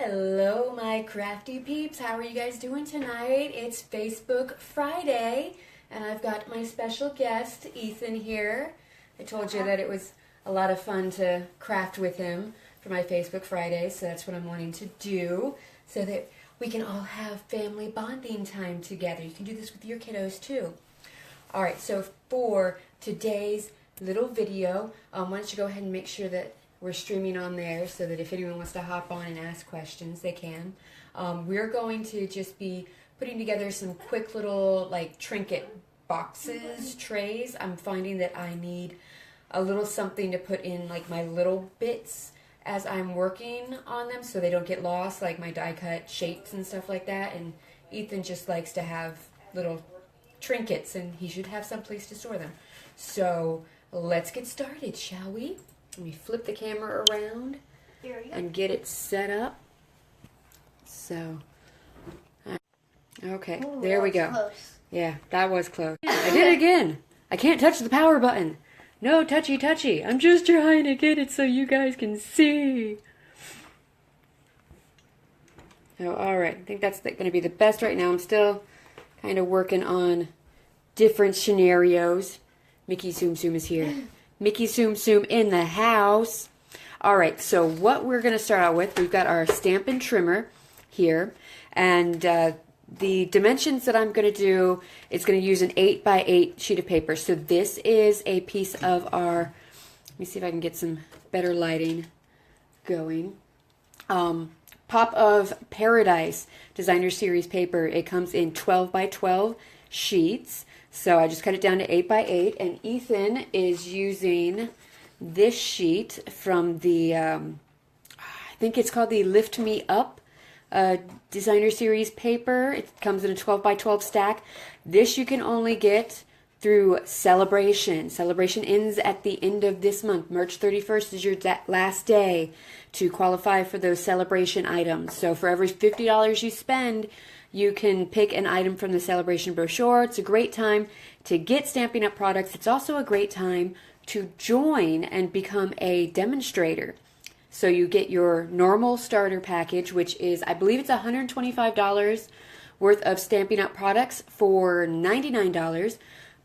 Hello, my crafty peeps. How are you guys doing tonight? It's Facebook Friday, and I've got my special guest, Ethan, here. I told you that it was a lot of fun to craft with him for my Facebook Friday, so that's what I'm wanting to do, so that we can all have family bonding time together. You can do this with your kiddos, too. All right, so for today's little video, why don't you go ahead and make sure that we're streaming on there so that if anyone wants to hop on and ask questions, they can. We're going to just be putting together some quick little like trinket boxes, trays. I'm finding that I need a little something to put in like my little bits as I'm working on them so they don't get lost, like my die cut shapes and stuff like that. And Ethan just likes to have little trinkets, and he should have some place to store them. So let's get started, shall we? Let me flip the camera around and get it set up. So, okay, ooh, there we go. Close. Yeah, that was close. I did it again. I can't touch the power button. No touchy touchy. I'm just trying to get it so you guys can see. Oh, all right. I think that's going to be the best right now. I'm still kind of working on different scenarios. Mickey Zoom Zoom is here. Mickey Zoom Zoom in the house. All right, so what we're going to start out with, we've got our Stampin' trimmer here, and the dimensions that I'm going to do, it's going to use an 8x8 sheet of paper. So this is a piece of our, let me see if I can get some better lighting going. Pop of Paradise Designer Series paper. It comes in 12x12 sheets. So I just cut it down to 8x8, and Ethan is using this sheet from the, I think it's called the Lift Me Up Designer Series paper. It comes in a 12x12 stack. This you can only get through Celebration. Celebration ends at the end of this month. March 31st is your last day to qualify for those Celebration items. So for every $50 you spend, you can pick an item from the Celebration brochure. It's a great time to get Stampin' Up! Products. It's also a great time to join and become a demonstrator. So you get your normal starter package, which is, I believe it's $125 worth of Stampin' Up! Products for $99.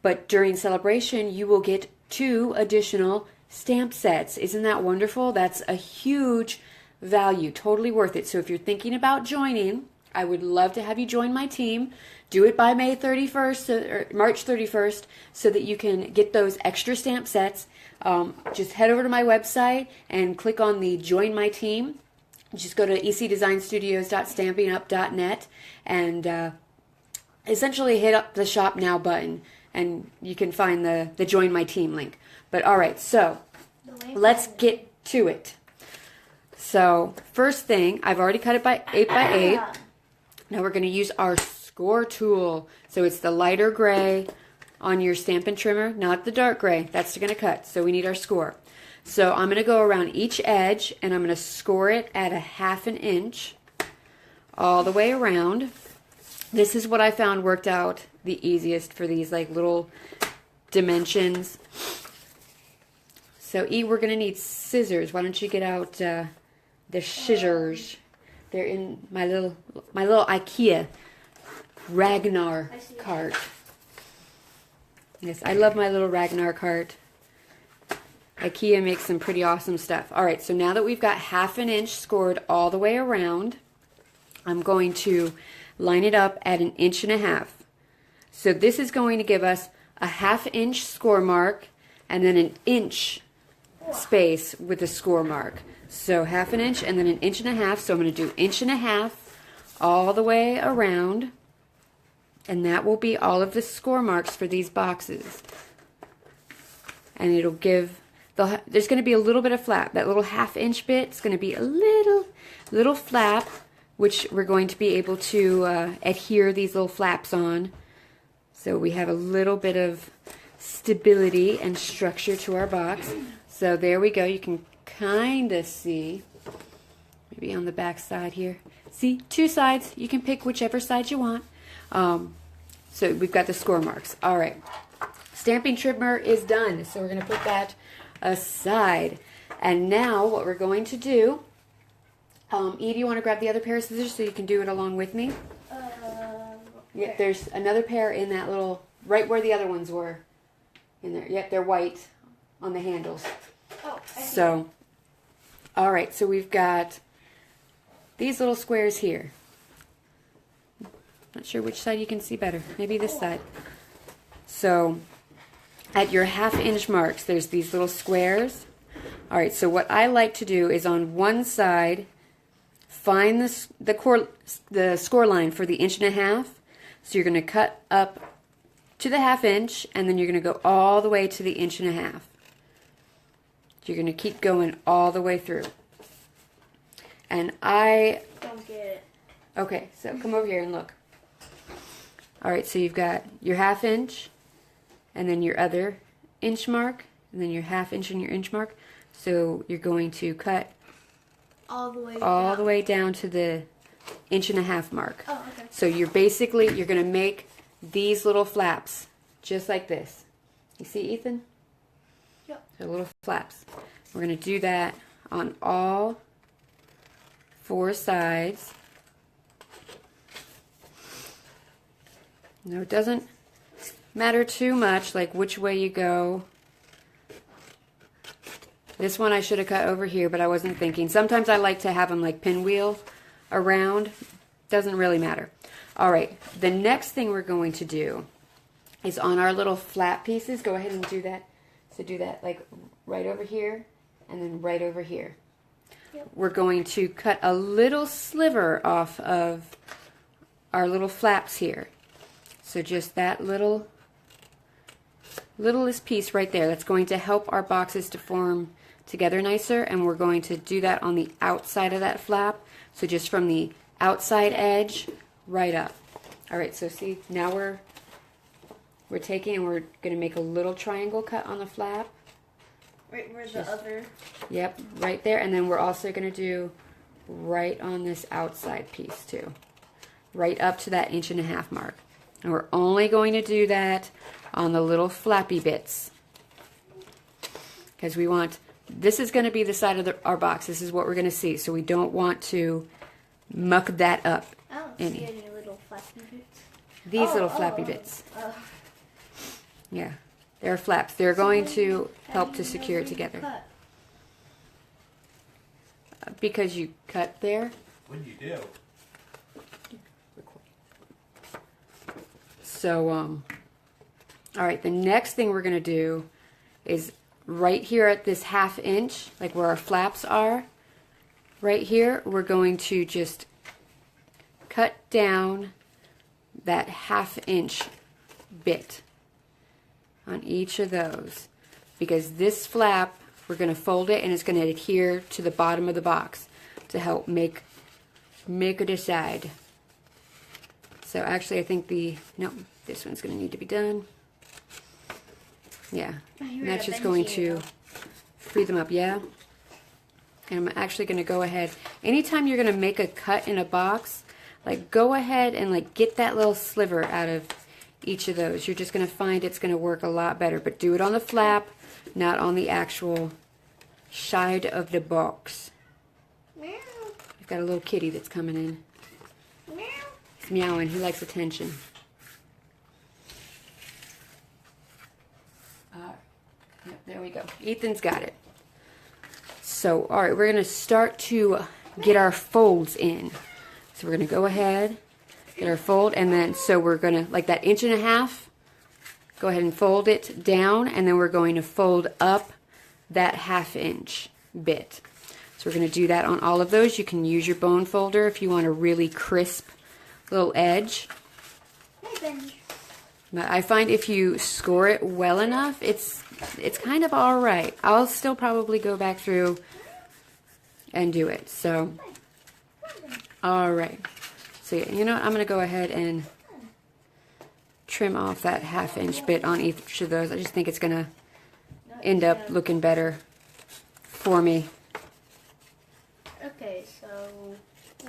But during Celebration, you will get 2 additional stamp sets. Isn't that wonderful? That's a huge value. Totally worth it. So if you're thinking about joining, I would love to have you join my team. Do it by May 31st or March 31st so that you can get those extra stamp sets. Just head over to my website and click on the Join My Team. Just go to ecdesignstudios.stampinup.net and essentially hit up the Shop Now button, and you can find the Join My Team link. But all right, so let's get to it. So first thing, I've already cut it by 8x8. Now we're going to use our score tool. So it's the lighter gray on your Stampin' trimmer, not the dark gray. That's going to cut. So we need our score. So I'm going to go around each edge, and I'm going to score it at a 1/2 inch all the way around. This is what I found worked out the easiest for these like little dimensions. So we're going to need scissors. Why don't you get out the scissors? They're in my little IKEA Ragnar cart. Yes, I love my little Ragnar cart. IKEA makes some pretty awesome stuff. All right, so now that we've got 1/2 inch scored all the way around, I'm going to line it up at 1.5 inches. So this is going to give us a 1/2 inch score mark and then 1 inch space with a score mark. So 1/2 inch and then 1.5 inches. So I'm going to do 1.5 inches all the way around, and that will be all of the score marks for these boxes. And it'll give there's going to be a little bit of flap. That little 1/2 inch bit is going to be a little flap, which we're going to be able to adhere these little flaps on. So we have a little bit of stability and structure to our box. So there we go. You can kind of see, maybe on the back side here. See, 2 sides. You can pick whichever side you want. So we've got the score marks. All right. Stamping trimmer is done. So we're going to put that aside. And now what we're going to do, Edie, you want to grab the other pair of scissors so you can do it along with me? Yep, there's another pair in that little, right where the other ones were. In there. Yep, they're white on the handles. Oh, so, all right, so we've got these little squares here. Not sure which side you can see better. Maybe this side. So, at your 1/2 inch marks, there's these little squares. All right, so what I like to do is on one side, find the score line for the 1.5 inches. So you're going to cut up to the 1/2 inch, and then you're going to go all the way to the 1.5 inches. You're going to keep going all the way through. And I don't get it. Okay, so come over here and look. All right, so you've got your 1/2 inch, and then your other inch mark, and then your 1/2 inch and your inch mark. So you're going to cut all the way down to the 1.5 inch mark. Oh, okay. So you're going to make these little flaps just like this. You see, Ethan? Yep. So little flaps. We're going to do that on all 4 sides. No, it doesn't matter too much, like which way you go. This one I should have cut over here, but I wasn't thinking. Sometimes I like to have them like pinwheel around. Doesn't really matter. All right, the next thing we're going to do is on our little flap pieces. Go ahead and do that. So do that like right over here and then right over here. Yep. We're going to cut a little sliver off of our little flaps here. So just that littlest piece right there. That's going to help our boxes to form together nicer, and we're going to do that on the outside of that flap. So just from the outside edge right up. All right, so see, now we're taking and we're going to make a little triangle cut on the flap. Right where the other... Yep, right there. And then we're also going to do right on this outside piece too. Right up to that 1.5 inch mark. And we're only going to do that on the little flappy bits. Because we want, this is going to be the side of our box. This is what we're going to see. So we don't want to muck that up. I don't see any little flappy bits. These little flappy bits. Yeah, they're flaps. They're going to help to secure it together. Because you cut there. What did you do? So, all right, the next thing we're going to do is right here at this 1/2 inch, like where our flaps are, right here, we're going to just cut down that 1/2 inch bit on each of those. Because this flap, we're going to fold it and it's going to adhere to the bottom of the box to help make it aside. So actually I think this one's going to need to be done. Yeah, and that's just going to free them up, yeah? And I'm actually going to go ahead, anytime you're going to make a cut in a box, like go ahead and like get that little sliver out of each of those. You're just going to find it's going to work a lot better, but do it on the flap, not on the actual side of the box. Meow. I've got a little kitty that's coming in. Meow. He's meowing, he likes attention. Yep, there we go. Ethan's got it. So, all right, we're going to start to get our folds in. So we're going to go ahead, get our fold, and then, so we're going to, like that 1.5 inches, go ahead and fold it down, and then we're going to fold up that 1/2 inch bit. So we're going to do that on all of those. You can use your bone folder if you want a really crisp little edge. Hey, Benji. But I find if you score it well enough, it's kind of all right. I'll still probably go back through and do it. So, all right. So, you know what? I'm going to go ahead and trim off that 1/2 inch bit on each of those. I just think it's going to end up looking better for me. Okay, so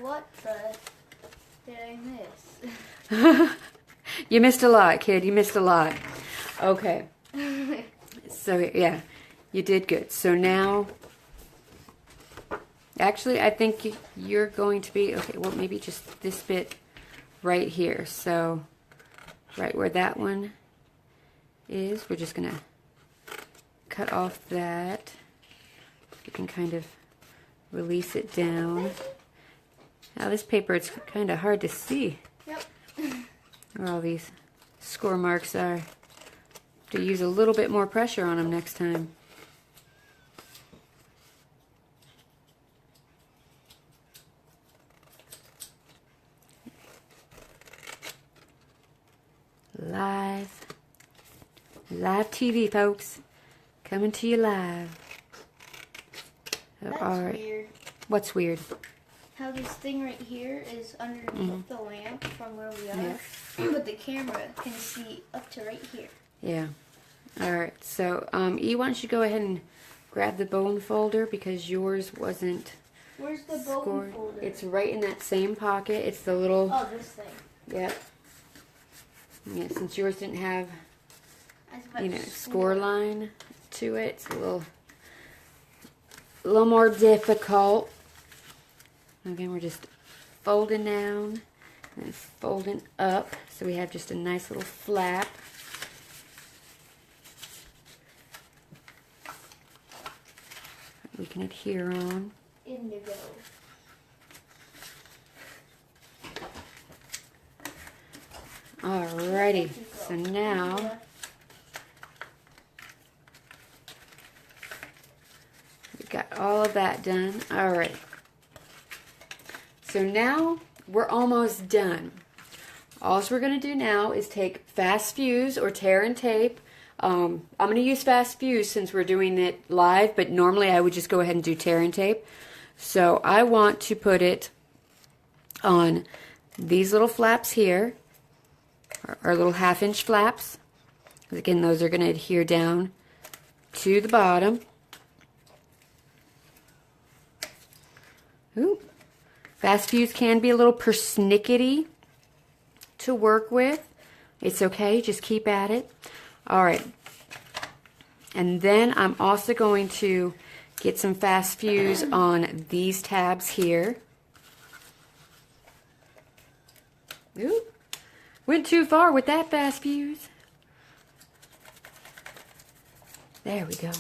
what the did I miss? You missed a lot, kid. You missed a lot. Okay. So, yeah, you did good. So now, Actually, I think you're going to be, okay, well, maybe just this bit right here. So, right where that one is, we're just going to cut off that. You can kind of release it down. Now, this paper, it's kind of hard to see where all these score marks are. To use a little bit more pressure on them next time. Live TV, folks, coming to you live. That's Alright. weird. What's weird? How this thing right here is underneath the lamp from where we are, Yeah. but the camera can see up to right here. Yeah. Alright, so E, why don't you go ahead and grab the bone folder because yours wasn't Where's the bone scored. folder? It's right in that same pocket. It's the little, Oh, this thing. yep. Yeah, since yours didn't have, As much you know, score line to it, it's a little more difficult. Again, we're just folding down and folding up, so we have just a nice little flap. We can adhere on. Indigo. Alrighty, so now we got all of that done. Alright, so now we're almost done. All we're going to do now is take fast fuse or tear and tape. I'm going to use fast fuse since we're doing it live, but normally I would just go ahead and do tear and tape. So I want to put it on these little flaps here, our little 1/2-inch flaps. Again, those are going to adhere down to the bottom. Ooh. Fast fuse can be a little persnickety to work with. It's okay, just keep at it. Alright, and then I'm also going to get some fast fuse on these tabs here. Ooh, went too far with that fast fuse. There we go.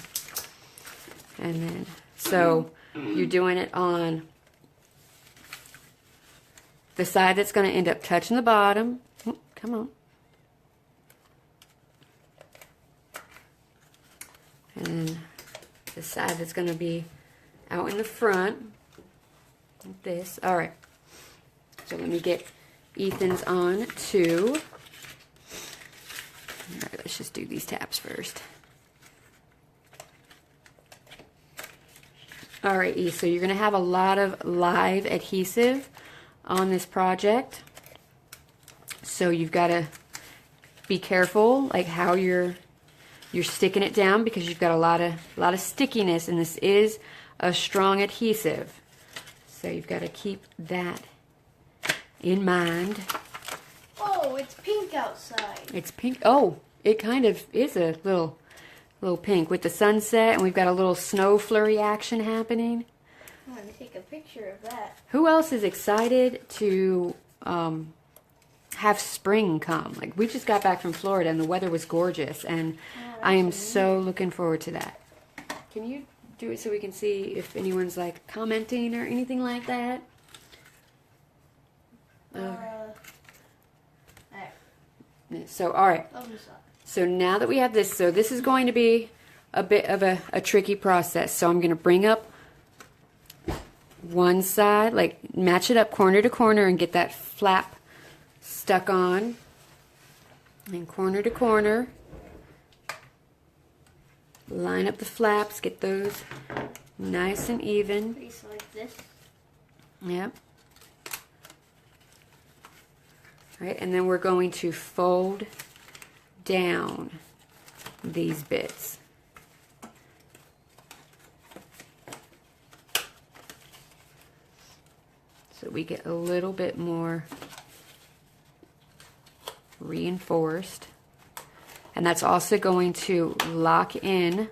And then, so you're doing it on the side that's going to end up touching the bottom. Oh, come on. And then the side that's going to be out in the front, like this. Alright, so let me get Ethan's on too. Alright, let's just do these tabs first. Alright, E, so you're going to have a lot of live adhesive on this project. So you've got to be careful like how you're sticking it down because you've got a lot of stickiness, and this is a strong adhesive. So you've got to keep that in mind. Oh, it's pink outside. It's pink. Oh, it kind of is a little pink with the sunset, and we've got a little snow flurry action happening. I'm going to take a picture of that. Who else is excited to have spring come? Like, we just got back from Florida and the weather was gorgeous, and I am so looking forward to that. Can you do it so we can see if anyone's like commenting or anything like that? So, alright. So now that we have this, so this is going to be a bit of a tricky process. So I'm going to bring up one side, like match it up corner to corner and get that flap stuck on. And corner to corner. Line up the flaps, get those nice and even. Piece like this. Yep. Right, and then we're going to fold down these bits. So we get a little bit more reinforced. And that's also going to lock in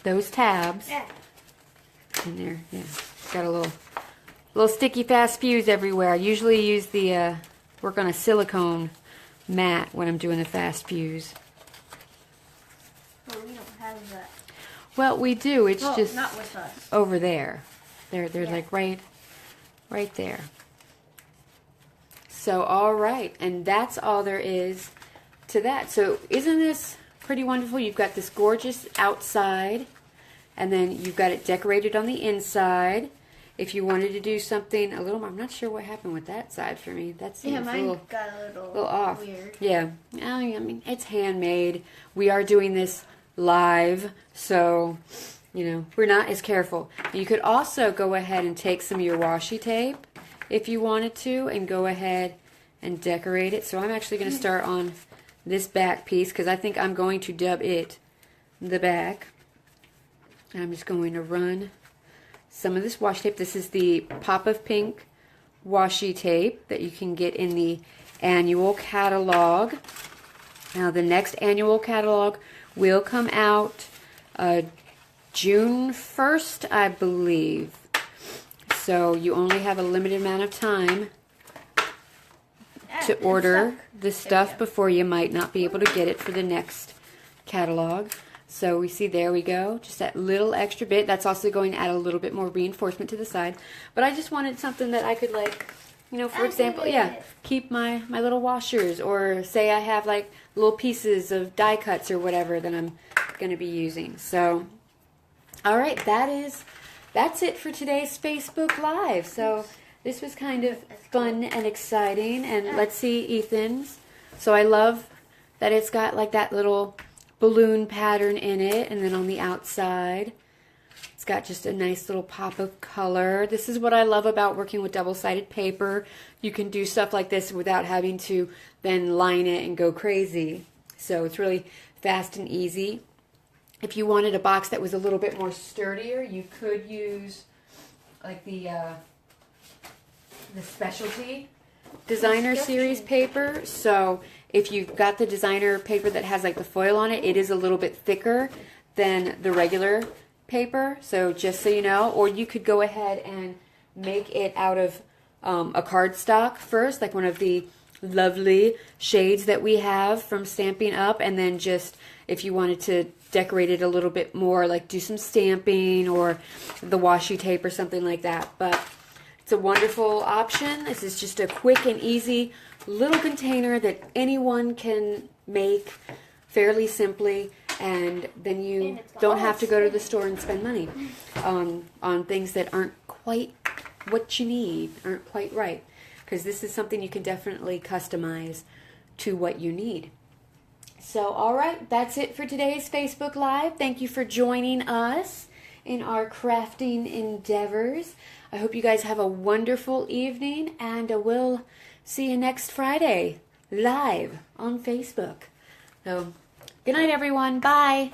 those tabs. Yeah. in there. Yeah, got a little sticky fast fuse everywhere. I usually use the work on a silicone mat when I'm doing the fast fuse. Well, we don't have that. Well, we do. It's just not with us. over there. They're Yeah. like right there. So, all right, and that's all there is to that. So, isn't this pretty wonderful? You've got this gorgeous outside, and then you've got it decorated on the inside. If you wanted to do something a little more, I'm not sure what happened with that side for me. That seems mine got a little off. Weird. Yeah, I mean, it's handmade. We are doing this live, so, you know, we're not as careful. You could also go ahead and take some of your washi tape if you wanted to and go ahead and decorate it. So I'm actually going to start on this back piece because I think I'm going to dub it the back. And I'm just going to run some of this washi tape. This is the Pop of Pink washi tape that you can get in the annual catalog. Now the next annual catalog will come out June 1st, I believe. So you only have a limited amount of time to order the stuff before you might not be able to get it for the next catalog. So we see, there we go, just that little extra bit. That's also going to add a little bit more reinforcement to the side. But I just wanted something that I could, like, you know, for example, yeah, keep my little washers, or say I have like little pieces of die cuts or whatever that I'm going to be using. So, all right, that's it for today's Facebook Live. So this was kind of fun and exciting. And let's see Ethan's. So I love that it's got like that little balloon pattern in it, and then on the outside it's got just a nice little pop of color. This is what I love about working with double-sided paper. You can do stuff like this without having to then line it and go crazy. So it's really fast and easy. If you wanted a box that was a little bit more sturdier, you could use like the specialty designer series paper. So if you've got the designer paper that has like the foil on it, it is a little bit thicker than the regular paper. So just so you know, or you could go ahead and make it out of a cardstock first, like one of the lovely shades that we have from Stampin' Up, and then just if you wanted to decorate it a little bit more, like do some stamping or the washi tape or something like that. But it's a wonderful option. This is just a quick and easy little container that anyone can make fairly simply, and then you don't have to go to the store and spend money on things that aren't quite what you need, aren't quite right, because this is something you can definitely customize to what you need. So, all right, that's it for today's Facebook Live. Thank you for joining us in our crafting endeavors. I hope you guys have a wonderful evening, and we'll see you next Friday live on Facebook. So, good night, everyone. Bye.